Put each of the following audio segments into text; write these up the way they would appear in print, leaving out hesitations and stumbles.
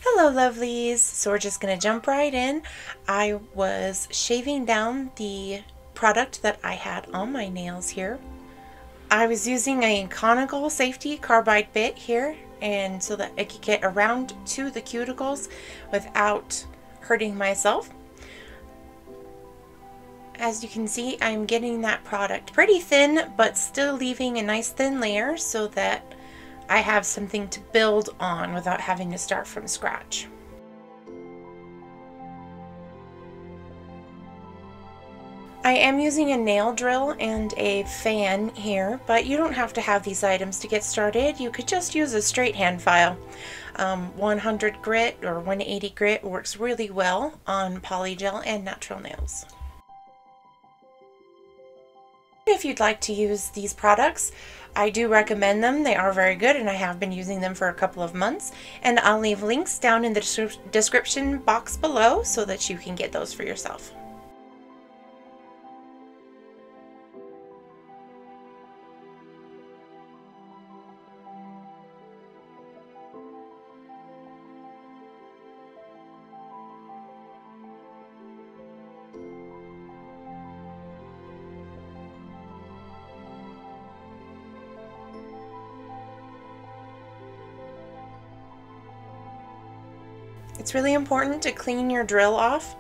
Hello lovelies, so we're just going to jump right in. I was shaving down the product that I had on my nails here. I was using a conical safety carbide bit here, and so that I could get around to the cuticles without hurting myself. As you can see, I'm getting that product pretty thin, but still leaving a nice thin layer so that I have something to build on without having to start from scratch. I am using a nail drill and a fan here, but you don't have to have these items to get started. You could just use a straight hand file. 100 grit or 180 grit works really well on polygel and natural nails. If you'd like to use these products, I do recommend them. They are very good and I have been using them for a couple of months, and I'll leave links down in the description box below so that you can get those for yourself. It's really important to clean your drill off.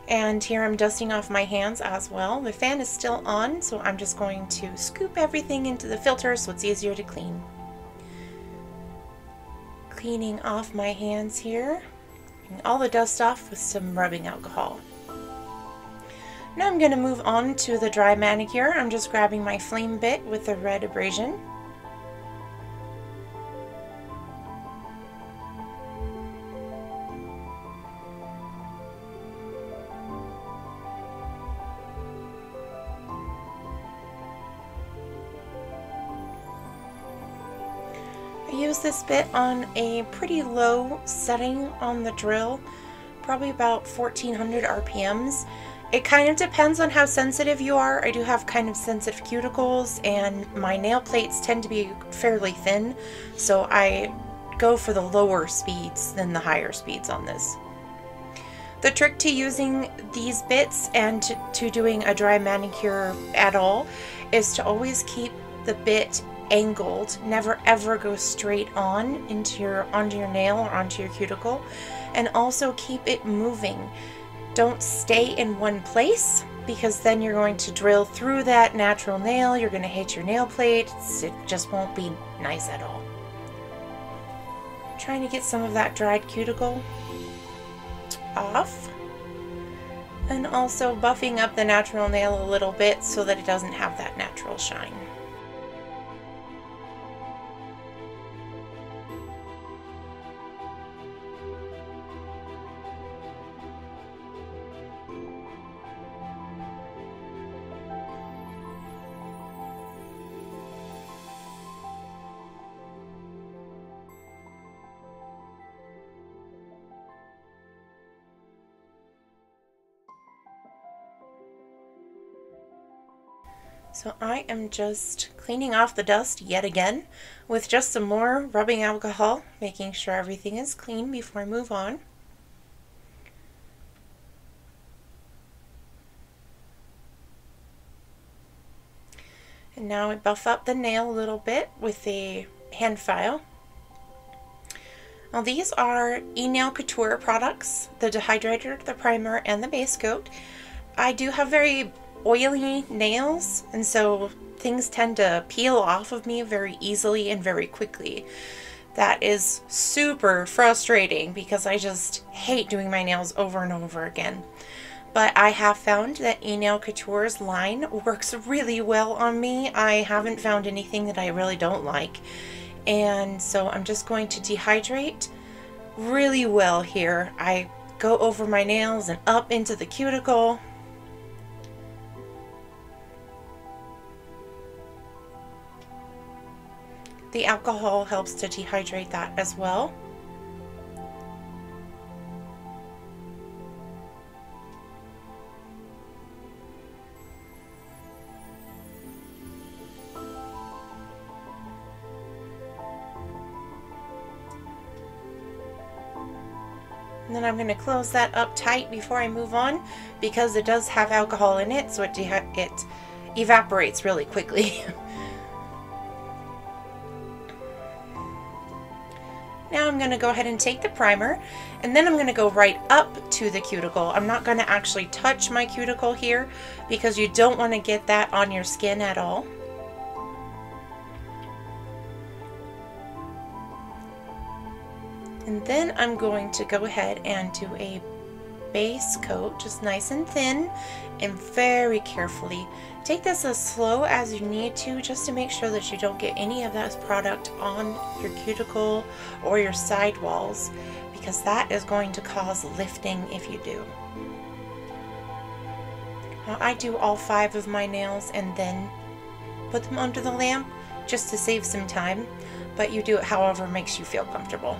And here I'm dusting off my hands as well. The fan is still on, so I'm just going to scoop everything into the filter so it's easier to clean. Cleaning off my hands here, and all the dust off with some rubbing alcohol. Now I'm going to move on to the dry manicure. I'm just grabbing my flame bit with the red abrasion. I use this bit on a pretty low setting on the drill, probably about 1400 RPMs. It kind of depends on how sensitive you are. I do have kind of sensitive cuticles and my nail plates tend to be fairly thin, so I go for the lower speeds than the higher speeds on this. The trick to using these bits and to doing a dry manicure at all is to always keep the bit angled, never ever go straight on onto your nail or onto your cuticle, and also keep it moving. Don't stay in one place, because then you're going to drill through that natural nail. You're going to hit your nail plate. It just won't be nice at all. Trying to get some of that dried cuticle off, and also buffing up the natural nail a little bit so that it doesn't have that natural shine. So I am just cleaning off the dust yet again with just some more rubbing alcohol, making sure everything is clean before I move on. And now I buff up the nail a little bit with a hand file. Now these are E-Nail Couture products, the dehydrator, the primer, and the base coat. I do have very oily nails, and so things tend to peel off of me very easily and very quickly. That is super frustrating because I just hate doing my nails over and over again. But I have found that E-Nail Couture's line works really well on me. I haven't found anything that I really don't like. And so I'm just going to dehydrate really well here. I go over my nails and up into the cuticle. The alcohol helps to dehydrate that as well. And then I'm going to close that up tight before I move on, because it does have alcohol in it, so it evaporates really quickly. Now I'm going to go ahead and take the primer, and then I'm going to go right up to the cuticle. I'm not going to actually touch my cuticle here because you don't want to get that on your skin at all. And then I'm going to go ahead and do a base coat, just nice and thin, and very carefully. Take this as slow as you need to, just to make sure that you don't get any of that product on your cuticle or your side walls, because that is going to cause lifting if you do. Now, I do all 5 of my nails and then put them under the lamp just to save some time, but you do it however makes you feel comfortable.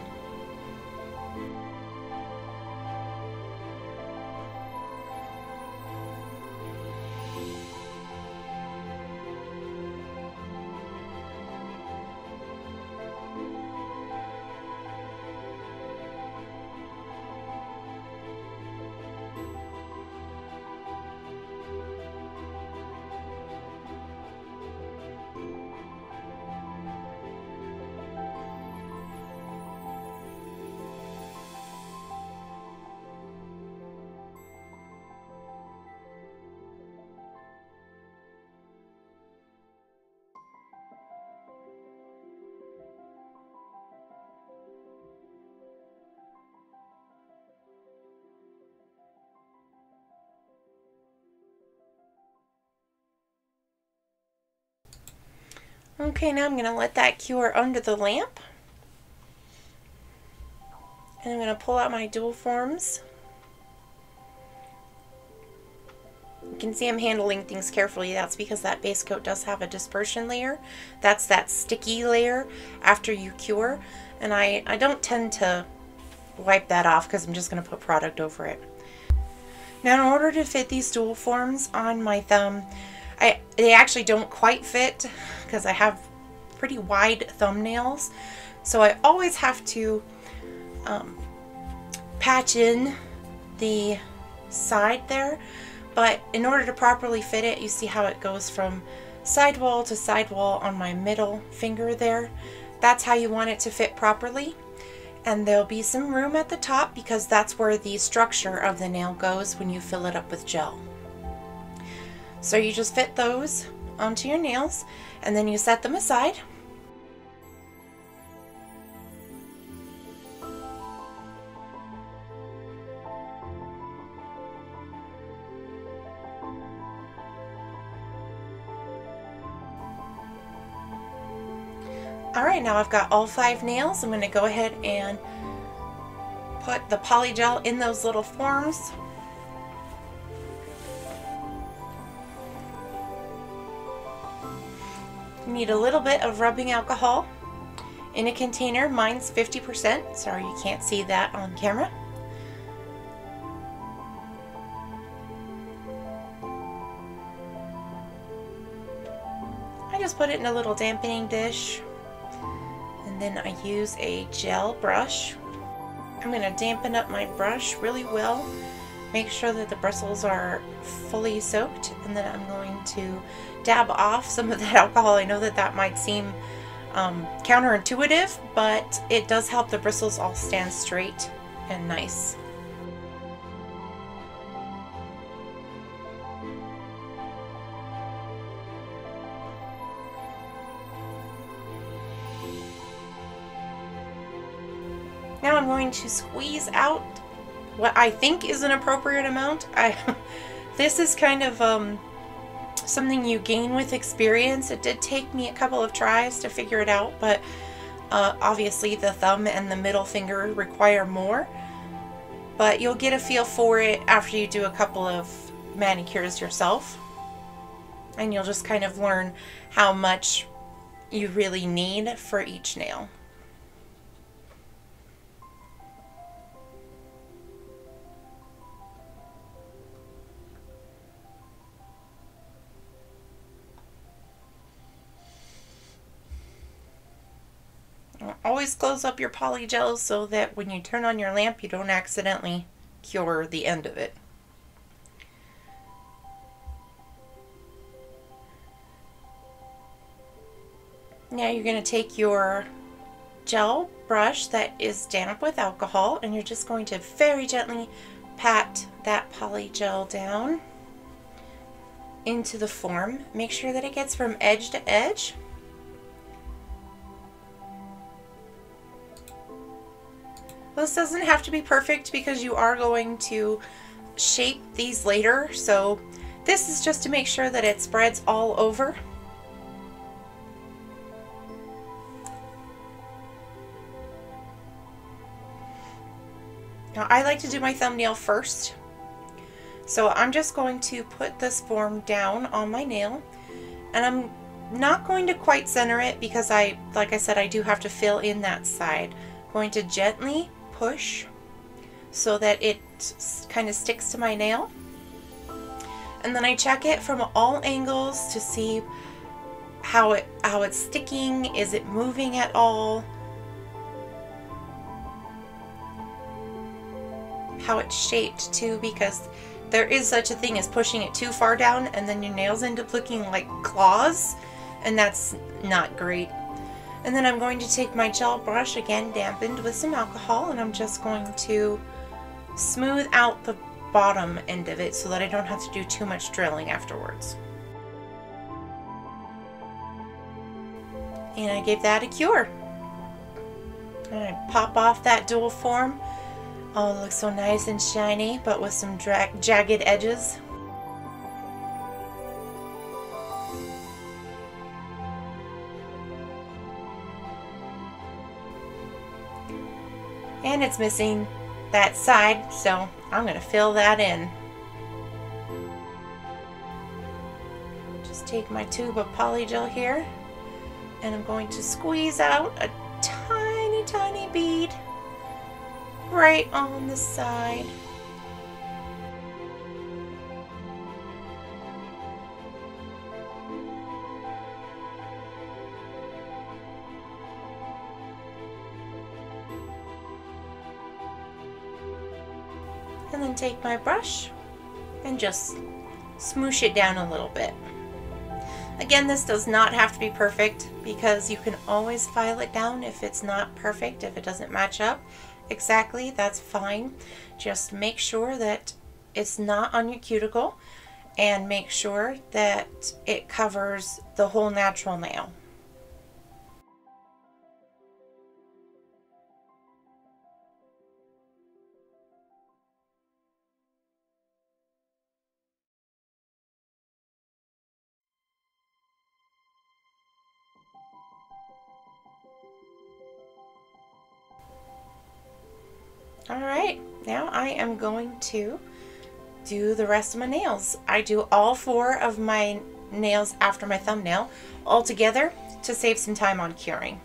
Okay, now I'm going to let that cure under the lamp. And I'm going to pull out my dual forms. You can see I'm handling things carefully. That's because that base coat does have a dispersion layer. That's that sticky layer after you cure. And I don't tend to wipe that off because I'm just going to put product over it. Now, in order to fit these dual forms on my thumb, they actually don't quite fit because I have pretty wide thumbnails. So I always have to patch in the side there. But in order to properly fit it, you see how it goes from sidewall to sidewall on my middle finger there. That's how you want it to fit properly. And there'll be some room at the top because that's where the structure of the nail goes when you fill it up with gel. So you just fit those onto your nails and then you set them aside. Alright, now I've got all 5 nails. I'm going to go ahead and put the polygel in those little forms. You need a little bit of rubbing alcohol in a container. Mine's 50%. Sorry, you can't see that on camera. I just put it in a little dampening dish. And then I use a gel brush. I'm going to dampen up my brush really well. Make sure that the bristles are fully soaked. And then I'm going to dab off some of that alcohol. I know that that might seem counterintuitive, but it does help the bristles all stand straight and nice. Now I'm going to squeeze out what I think is an appropriate amount. This is kind of something you gain with experience. It did take me a couple of tries to figure it out, but obviously the thumb and the middle finger require more. But you'll get a feel for it after you do a couple of manicures yourself. And you'll just kind of learn how much you really need for each nail. always close up your polygel so that when you turn on your lamp, you don't accidentally cure the end of it. Now you're going to take your gel brush that is damp with alcohol, and you're just going to very gently pat that polygel down into the form. Make sure that it gets from edge to edge. This doesn't have to be perfect because you are going to shape these later, so this is just to make sure that it spreads all over. Now I like to do my thumbnail first, so I'm just going to put this form down on my nail, and I'm not going to quite center it because like I said, I do have to fill in that side. I'm going to gently push so that it kind of sticks to my nail, and then I check it from all angles to see how it's sticking. Is it moving at all? How it's shaped too, because there is such a thing as pushing it too far down and then your nails end up looking like claws, and that's not great. And then I'm going to take my gel brush, again dampened with some alcohol, and I'm just going to smooth out the bottom end of it so that I don't have to do too much drilling afterwards. And I give that a cure. And I pop off that dual form. Oh, it looks so nice and shiny, but with some jagged edges. And it's missing that side, so I'm going to fill that in. Just take my tube of polygel here, and I'm going to squeeze out a tiny, tiny bead right on the side. And then take my brush and just smoosh it down a little bit. Again, this does not have to be perfect because you can always file it down if it's not perfect, if it doesn't match up exactly, that's fine. Just make sure that it's not on your cuticle and make sure that it covers the whole natural nail. Alright, now I am going to do the rest of my nails. I do all 4 of my nails after my thumbnail all together to save some time on curing.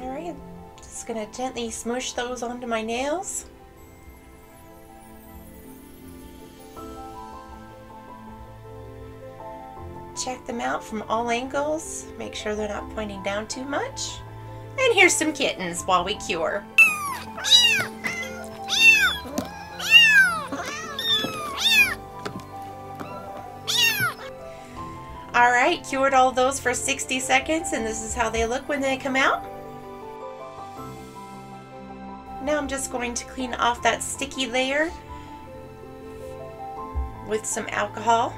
Alright, just going to gently smoosh those onto my nails. Check them out from all angles, make sure they're not pointing down too much. And here's some kittens while we cure. Alright, cured all those for 60 seconds, and this is how they look when they come out. Now I'm just going to clean off that sticky layer with some alcohol.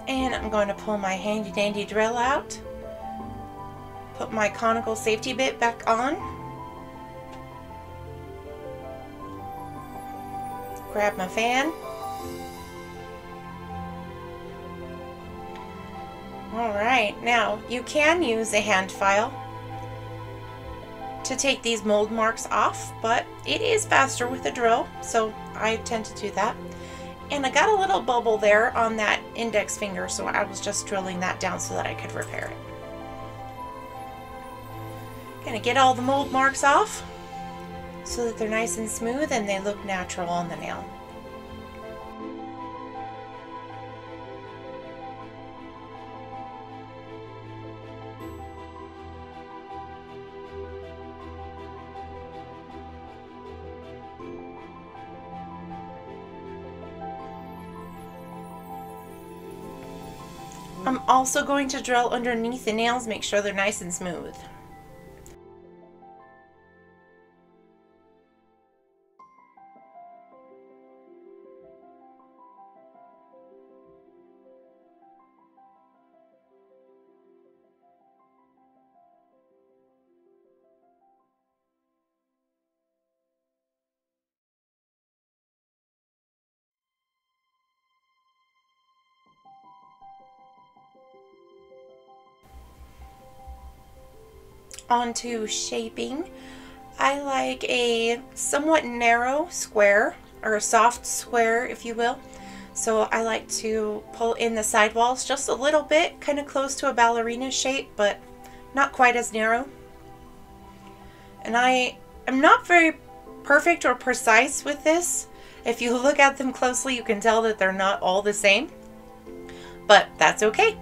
And I'm going to pull my handy dandy drill out, put my conical safety bit back on, grab my fan, Alright, now you can use a hand file to take these mold marks off, but it is faster with a drill, so I tend to do that. And I got a little bubble there on that index finger, so I was just drilling that down so that I could repair it. Gonna get all the mold marks off so that they're nice and smooth and they look natural on the nail. I'm also going to drill underneath the nails, make sure they're nice and smooth. Onto shaping. I like a somewhat narrow square, or a soft square if you will. So I like to pull in the sidewalls just a little bit, kind of close to a ballerina shape, but not quite as narrow. And I am not very perfect or precise with this. If you look at them closely, you can tell that they're not all the same, but that's okay.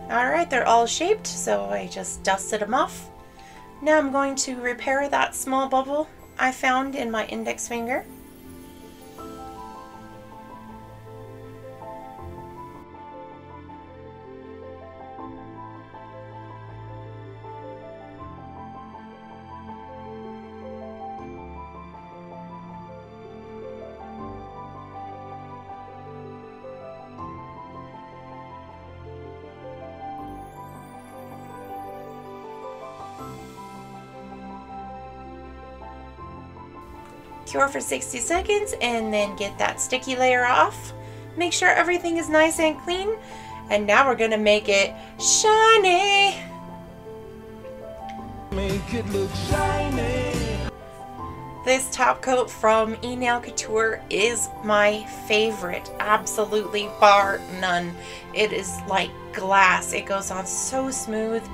Alright, they're all shaped, so I just dusted them off. Now I'm going to repair that small bubble I found in my index finger. Cure for 60 seconds and then get that sticky layer off. Make sure everything is nice and clean. And now we're gonna make it shiny. Make it look shiny. This top coat from Nail Couture is my favorite, absolutely bar none. It is like glass. It goes on so smooth.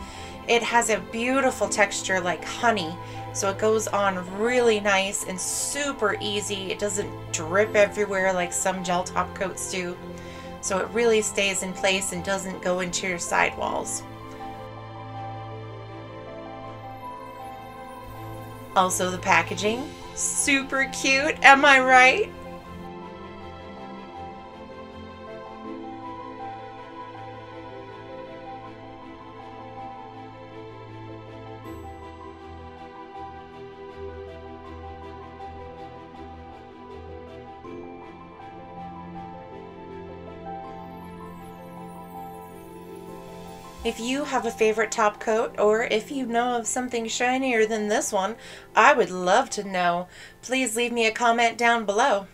It has a beautiful texture like honey. So it goes on really nice and super easy. It doesn't drip everywhere like some gel top coats do. So it really stays in place and doesn't go into your sidewalls. Also the packaging, super cute, am I right? If you have a favorite top coat, or if you know of something shinier than this one, I would love to know. Please leave me a comment down below.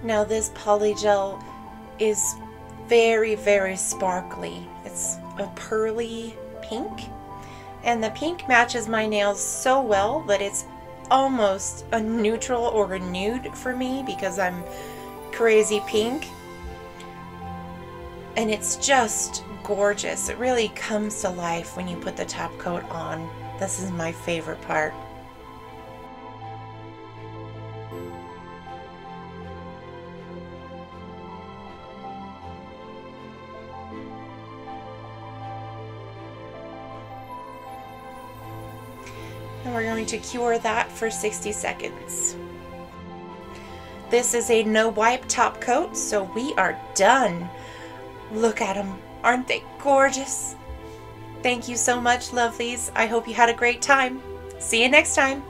Now this polygel is very, very sparkly. It's a pearly pink, and the pink matches my nails so well that it's almost a neutral or a nude for me because I'm crazy pink. And it's just gorgeous. It really comes to life when you put the top coat on. This is my favorite part. And we're going to cure that for 60 seconds. This is a no wipe top coat, so we are done. Look at them. Aren't they gorgeous? Thank you so much, lovelies. I hope you had a great time. See you next time.